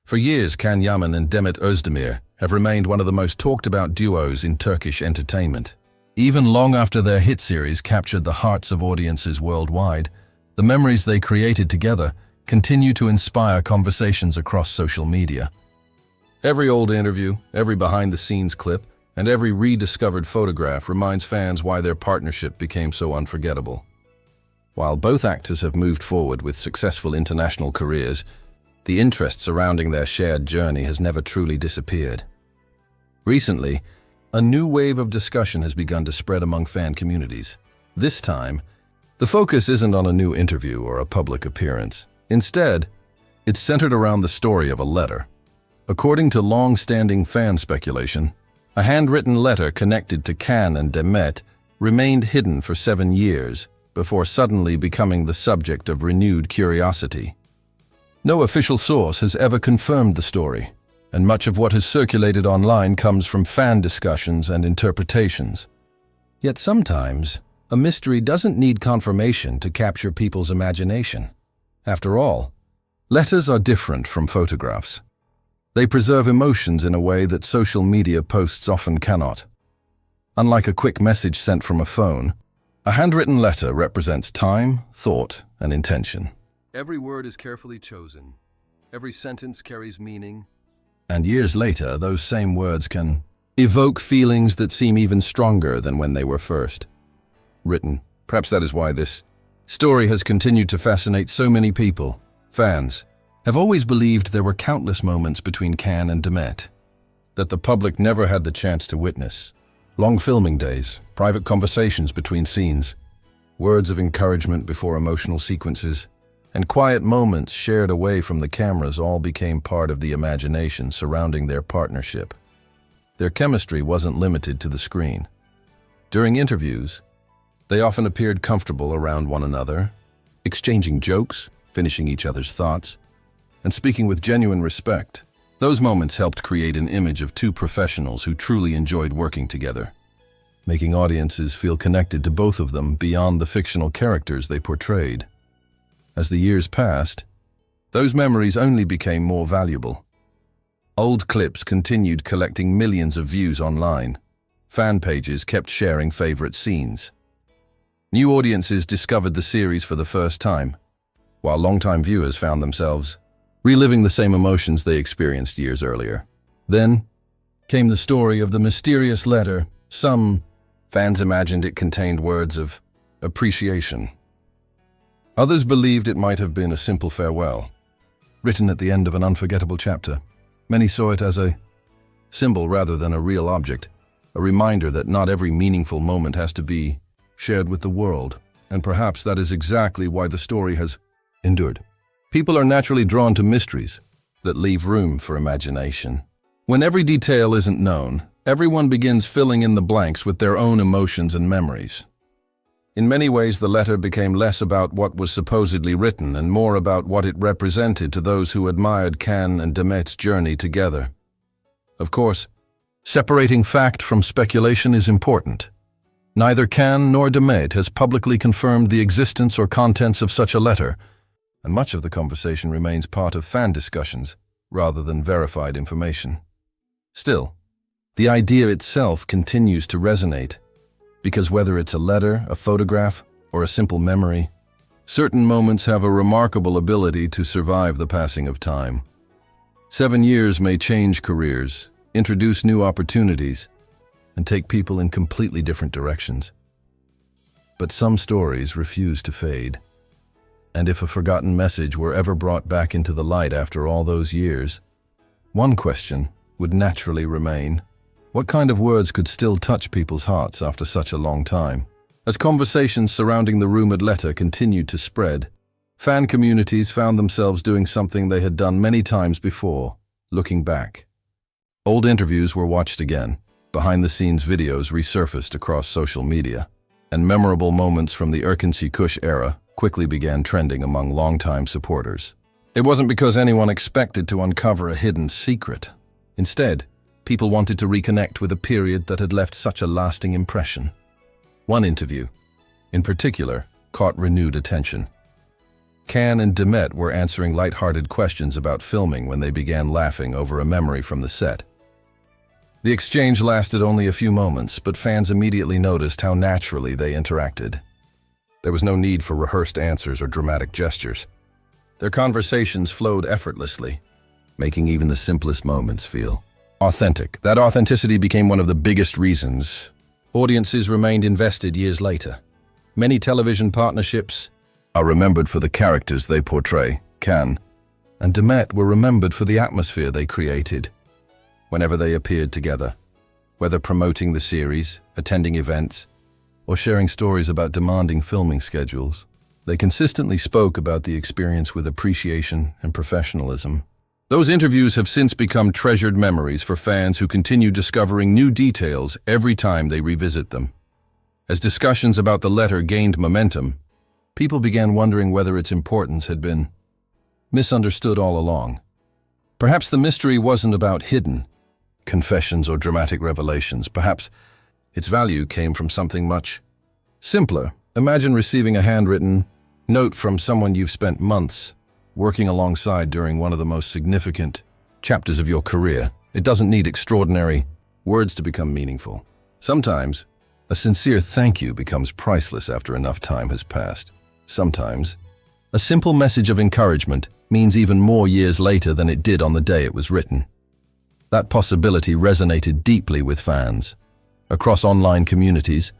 For years, Can Yaman and Demet Özdemir have remained one of the most talked-about duos in Turkish entertainment. Even long after their hit series captured the hearts of audiences worldwide, the memories they created together continue to inspire conversations across social media. Every old interview, every behind-the-scenes clip, and every rediscovered photograph reminds fans why their partnership became so unforgettable. While both actors have moved forward with successful international careers, the interest surrounding their shared journey has never truly disappeared. Recently, a new wave of discussion has begun to spread among fan communities. This time, the focus isn't on a new interview or a public appearance. Instead, it's centered around the story of a letter. According to long-standing fan speculation, a handwritten letter connected to Can and Demet remained hidden for 7 years before suddenly becoming the subject of renewed curiosity. No official source has ever confirmed the story, and much of what has circulated online comes from fan discussions and interpretations. Yet sometimes, a mystery doesn't need confirmation to capture people's imagination. After all, letters are different from photographs. They preserve emotions in a way that social media posts often cannot. Unlike a quick message sent from a phone, a handwritten letter represents time, thought, and intention. Every word is carefully chosen. Every sentence carries meaning. And years later, those same words can evoke feelings that seem even stronger than when they were first written. Perhaps that is why this story has continued to fascinate so many people. Fans have always believed there were countless moments between Can and Demet that the public never had the chance to witness. Long filming days, private conversations between scenes, words of encouragement before emotional sequences, and quiet moments shared away from the cameras all became part of the imagination surrounding their partnership. Their chemistry wasn't limited to the screen. During interviews, they often appeared comfortable around one another, exchanging jokes, finishing each other's thoughts, and speaking with genuine respect. Those moments helped create an image of two professionals who truly enjoyed working together, making audiences feel connected to both of them beyond the fictional characters they portrayed. As the years passed, those memories only became more valuable. Old clips continued collecting millions of views online. Fan pages kept sharing favorite scenes. New audiences discovered the series for the first time, while longtime viewers found themselves reliving the same emotions they experienced years earlier. Then came the story of the mysterious letter. Some fans imagined it contained words of appreciation. Others believed it might have been a simple farewell, written at the end of an unforgettable chapter. Many saw it as a symbol rather than a real object, a reminder that not every meaningful moment has to be shared with the world, and perhaps that is exactly why the story has endured. People are naturally drawn to mysteries that leave room for imagination. When every detail isn't known, everyone begins filling in the blanks with their own emotions and memories. In many ways, the letter became less about what was supposedly written and more about what it represented to those who admired Can and Demet's journey together. Of course, separating fact from speculation is important. Neither Can nor Demet has publicly confirmed the existence or contents of such a letter, and much of the conversation remains part of fan discussions rather than verified information. Still, the idea itself continues to resonate, because whether it's a letter, a photograph, or a simple memory, certain moments have a remarkable ability to survive the passing of time. 7 years may change careers, introduce new opportunities, and take people in completely different directions. But some stories refuse to fade. And if a forgotten message were ever brought back into the light after all those years, one question would naturally remain: what kind of words could still touch people's hearts after such a long time? As conversations surrounding the rumored letter continued to spread, fan communities found themselves doing something they had done many times before: looking back. Old interviews were watched again, behind-the-scenes videos resurfaced across social media, and memorable moments from the Kush era quickly began trending among longtime supporters. It wasn't because anyone expected to uncover a hidden secret. Instead, people wanted to reconnect with a period that had left such a lasting impression. One interview, in particular, caught renewed attention. Can and Demet were answering light-hearted questions about filming when they began laughing over a memory from the set. The exchange lasted only a few moments, but fans immediately noticed how naturally they interacted. There was no need for rehearsed answers or dramatic gestures. Their conversations flowed effortlessly, making even the simplest moments feel authentic. That authenticity became one of the biggest reasons audiences remained invested years later. Many television partnerships are remembered for the characters they portray. Can and Demet were remembered for the atmosphere they created whenever they appeared together, whether promoting the series, attending events, or sharing stories about demanding filming schedules. They consistently spoke about the experience with appreciation and professionalism. Those interviews have since become treasured memories for fans who continue discovering new details every time they revisit them. As discussions about the letter gained momentum, people began wondering whether its importance had been misunderstood all along. Perhaps the mystery wasn't about hidden confessions or dramatic revelations. Perhaps its value came from something much simpler. Imagine receiving a handwritten note from someone you've spent months working alongside during one of the most significant chapters of your career. It doesn't need extraordinary words to become meaningful. Sometimes, a sincere thank you becomes priceless after enough time has passed. Sometimes, a simple message of encouragement means even more years later than it did on the day it was written. That possibility resonated deeply with fans. Across online communities,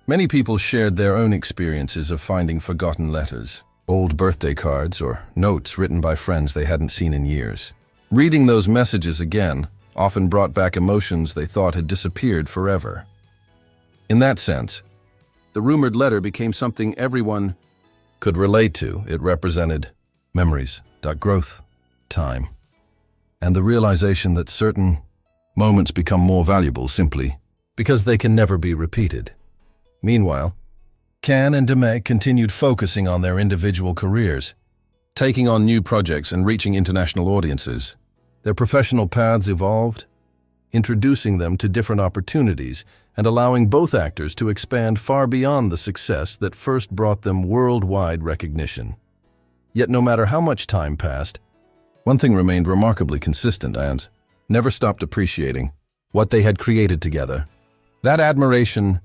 many people shared their own experiences of finding forgotten letters, old birthday cards, or notes written by friends they hadn't seen in years. Reading those messages again often brought back emotions they thought had disappeared forever. In that sense, the rumored letter became something everyone could relate to. It represented memories, growth, time, and the realization that certain moments become more valuable simply because they can never be repeated. Meanwhile, Can and Demet continued focusing on their individual careers, taking on new projects and reaching international audiences. Their professional paths evolved, introducing them to different opportunities and allowing both actors to expand far beyond the success that first brought them worldwide recognition. Yet no matter how much time passed, one thing remained remarkably consistent and never stopped appreciating what they had created together. That admiration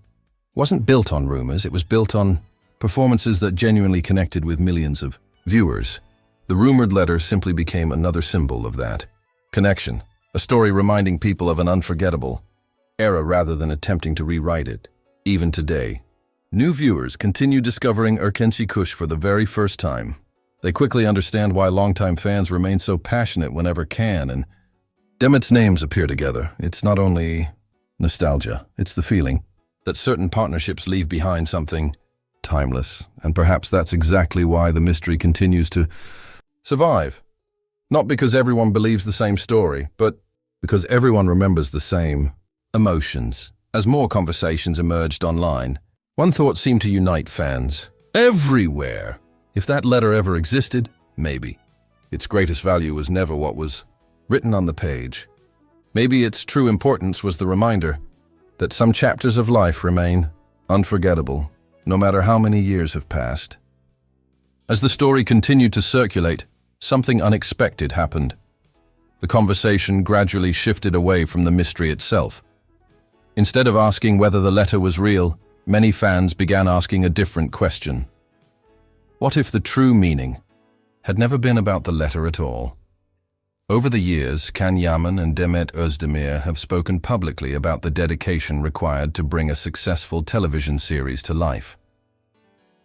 wasn't built on rumors, it was built on performances that genuinely connected with millions of viewers. The rumored letter simply became another symbol of that connection, a story reminding people of an unforgettable era rather than attempting to rewrite it. Even today, new viewers continue discovering Erkenci Kuş for the very first time. They quickly understand why longtime fans remain so passionate whenever Can and Demet's names appear together. It's not only nostalgia, it's the feeling that certain partnerships leave behind something timeless, and perhaps that's exactly why the mystery continues to survive. Not because everyone believes the same story, but because everyone remembers the same emotions. As more conversations emerged online, one thought seemed to unite fans everywhere. If that letter ever existed, maybe its greatest value was never what was written on the page. Maybe its true importance was the reminder that some chapters of life remain unforgettable, no matter how many years have passed. As the story continued to circulate, something unexpected happened. The conversation gradually shifted away from the mystery itself. Instead of asking whether the letter was real, many fans began asking a different question. What if the true meaning had never been about the letter at all? Over the years, Can Yaman and Demet Özdemir have spoken publicly about the dedication required to bring a successful television series to life.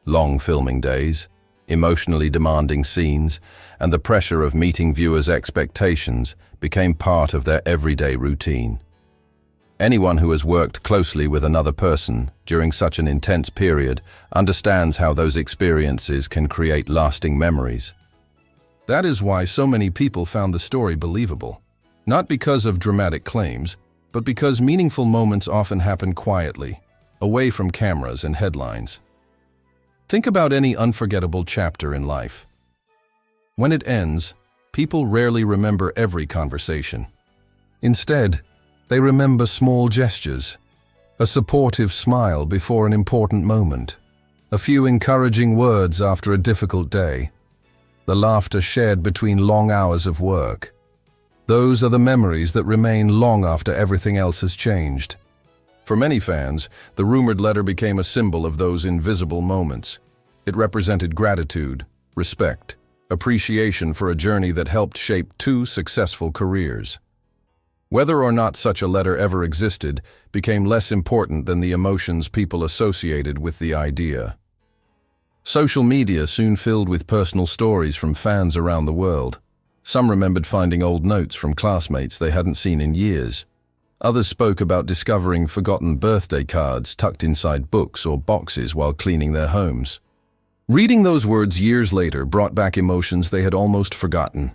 Long filming days, emotionally demanding scenes, and the pressure of meeting viewers' expectations became part of their everyday routine. Anyone who has worked closely with another person during such an intense period understands how those experiences can create lasting memories. That is why so many people found the story believable. Not because of dramatic claims, but because meaningful moments often happen quietly, away from cameras and headlines. Think about any unforgettable chapter in life. When it ends, people rarely remember every conversation. Instead, they remember small gestures, a supportive smile before an important moment, a few encouraging words after a difficult day, the laughter shared between long hours of work. Those are the memories that remain long after everything else has changed. For many fans, the rumored letter became a symbol of those invisible moments. It represented gratitude, respect, appreciation for a journey that helped shape two successful careers. Whether or not such a letter ever existed became less important than the emotions people associated with the idea. Social media soon filled with personal stories from fans around the world. Some remembered finding old notes from classmates they hadn't seen in years. Others spoke about discovering forgotten birthday cards tucked inside books or boxes while cleaning their homes. Reading those words years later brought back emotions they had almost forgotten.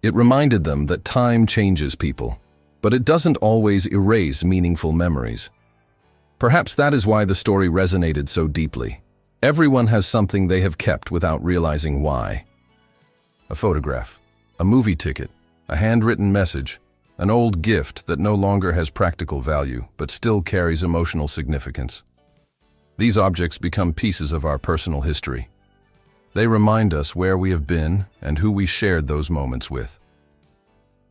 It reminded them that time changes people, but it doesn't always erase meaningful memories. Perhaps that is why the story resonated so deeply. Everyone has something they have kept without realizing why. A photograph, a movie ticket, a handwritten message, an old gift that no longer has practical value but still carries emotional significance. These objects become pieces of our personal history. They remind us where we have been and who we shared those moments with.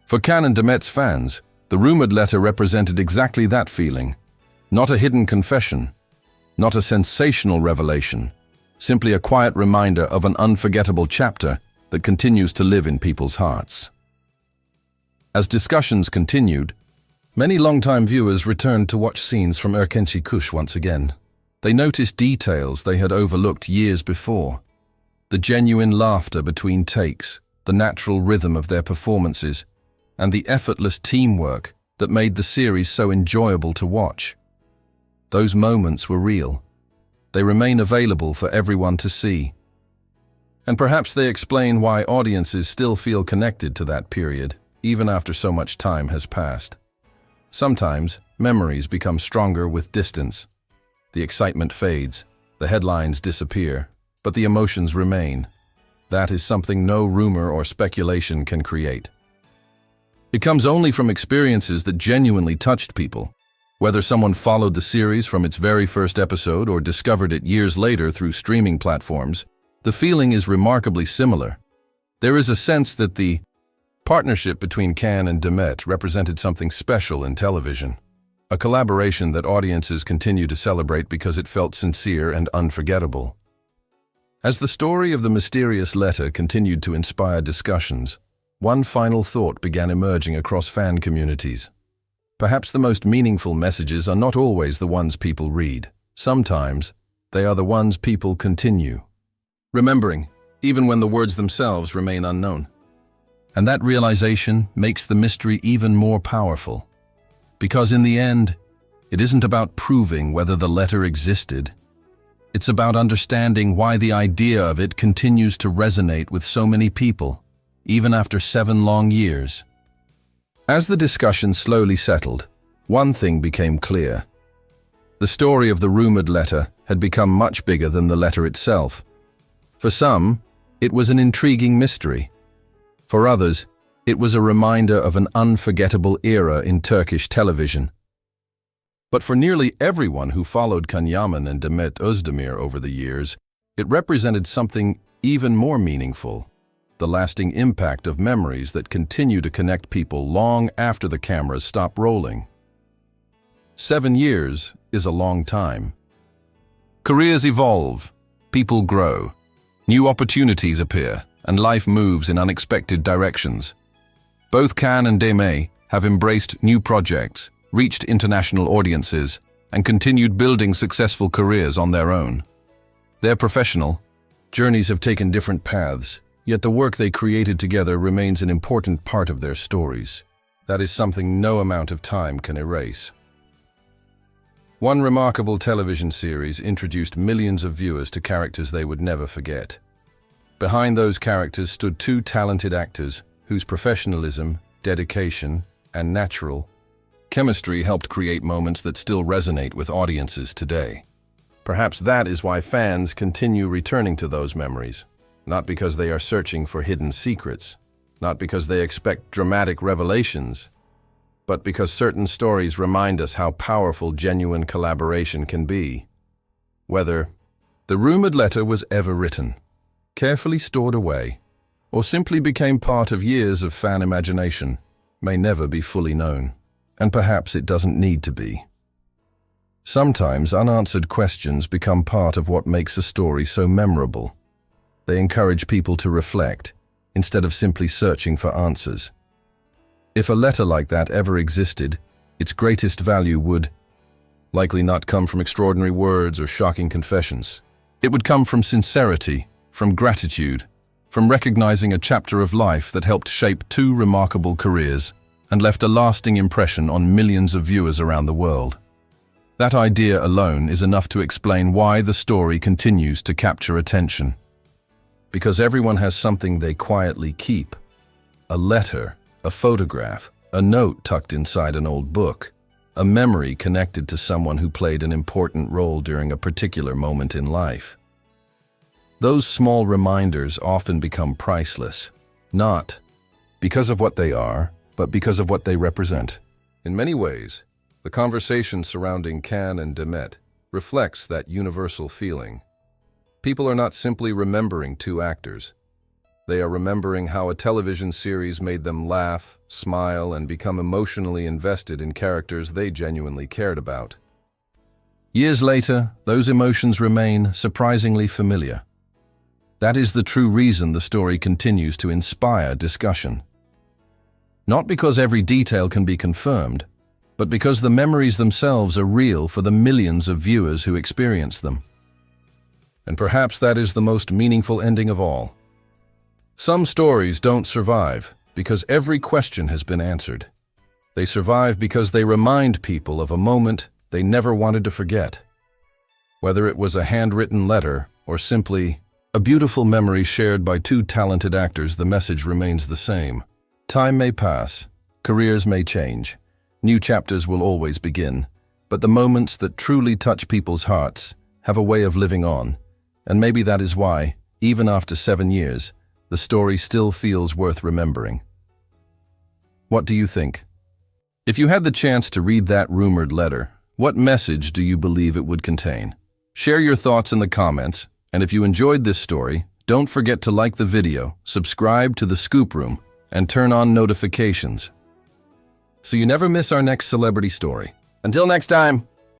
For Can and Demet's fans, the rumored letter represented exactly that feeling. Not a hidden confession, not a sensational revelation, simply a quiet reminder of an unforgettable chapter that continues to live in people's hearts. As discussions continued, many longtime viewers returned to watch scenes from Erkenci Kuş once again. They noticed details they had overlooked years before. The genuine laughter between takes, the natural rhythm of their performances, and the effortless teamwork that made the series so enjoyable to watch. Those moments were real. They remain available for everyone to see. And perhaps they explain why audiences still feel connected to that period, even after so much time has passed. Sometimes, memories become stronger with distance. The excitement fades, the headlines disappear, but the emotions remain. That is something no rumor or speculation can create. It comes only from experiences that genuinely touched people. Whether someone followed the series from its very first episode or discovered it years later through streaming platforms, the feeling is remarkably similar. There is a sense that the partnership between Can and Demet represented something special in television, a collaboration that audiences continue to celebrate because it felt sincere and unforgettable. As the story of the mysterious letter continued to inspire discussions, one final thought began emerging across fan communities. Perhaps the most meaningful messages are not always the ones people read. Sometimes, they are the ones people continue remembering, even when the words themselves remain unknown. And that realization makes the mystery even more powerful. Because in the end, it isn't about proving whether the letter existed. It's about understanding why the idea of it continues to resonate with so many people, even after 7 long years. As the discussion slowly settled, one thing became clear. The story of the rumored letter had become much bigger than the letter itself. For some, it was an intriguing mystery. For others, it was a reminder of an unforgettable era in Turkish television. But for nearly everyone who followed Can Yaman and Demet Özdemir over the years, it represented something even more meaningful: the lasting impact of memories that continue to connect people long after the cameras stop rolling. 7 years is a long time. Careers evolve, people grow, new opportunities appear, and life moves in unexpected directions. Both Can and Demet have embraced new projects, reached international audiences, and continued building successful careers on their own. They're professional. Journeys have taken different paths, yet the work they created together remains an important part of their stories. That is something no amount of time can erase. One remarkable television series introduced millions of viewers to characters they would never forget. Behind those characters stood 2 talented actors whose professionalism, dedication, and natural chemistry helped create moments that still resonate with audiences today. Perhaps that is why fans continue returning to those memories, not because they are searching for hidden secrets, not because they expect dramatic revelations, but because certain stories remind us how powerful genuine collaboration can be. Whether the rumored letter was ever written, carefully stored away, or simply became part of years of fan imagination, may never be fully known. And perhaps it doesn't need to be. Sometimes unanswered questions become part of what makes a story so memorable. They encourage people to reflect, instead of simply searching for answers. If a letter like that ever existed, its greatest value would likely not come from extraordinary words or shocking confessions. It would come from sincerity, from gratitude, from recognizing a chapter of life that helped shape two remarkable careers and left a lasting impression on millions of viewers around the world. That idea alone is enough to explain why the story continues to capture attention. Because everyone has something they quietly keep. A letter, a photograph, a note tucked inside an old book, a memory connected to someone who played an important role during a particular moment in life. Those small reminders often become priceless, not because of what they are, but because of what they represent. In many ways, the conversation surrounding Can and Demet reflects that universal feeling. People are not simply remembering two actors. They are remembering how a television series made them laugh, smile, and become emotionally invested in characters they genuinely cared about. Years later, those emotions remain surprisingly familiar. That is the true reason the story continues to inspire discussion. Not because every detail can be confirmed, but because the memories themselves are real for the millions of viewers who experience them. And perhaps that is the most meaningful ending of all. Some stories don't survive because every question has been answered. They survive because they remind people of a moment they never wanted to forget. Whether it was a handwritten letter or simply a beautiful memory shared by two talented actors, the message remains the same. Time may pass, careers may change, new chapters will always begin, but the moments that truly touch people's hearts have a way of living on, and maybe that is why, even after 7 years, the story still feels worth remembering. What do you think? If you had the chance to read that rumored letter, what message do you believe it would contain? Share your thoughts in the comments, and if you enjoyed this story, don't forget to like the video, subscribe to The Scoop Room, and turn on notifications so you never miss our next celebrity story. Until next time!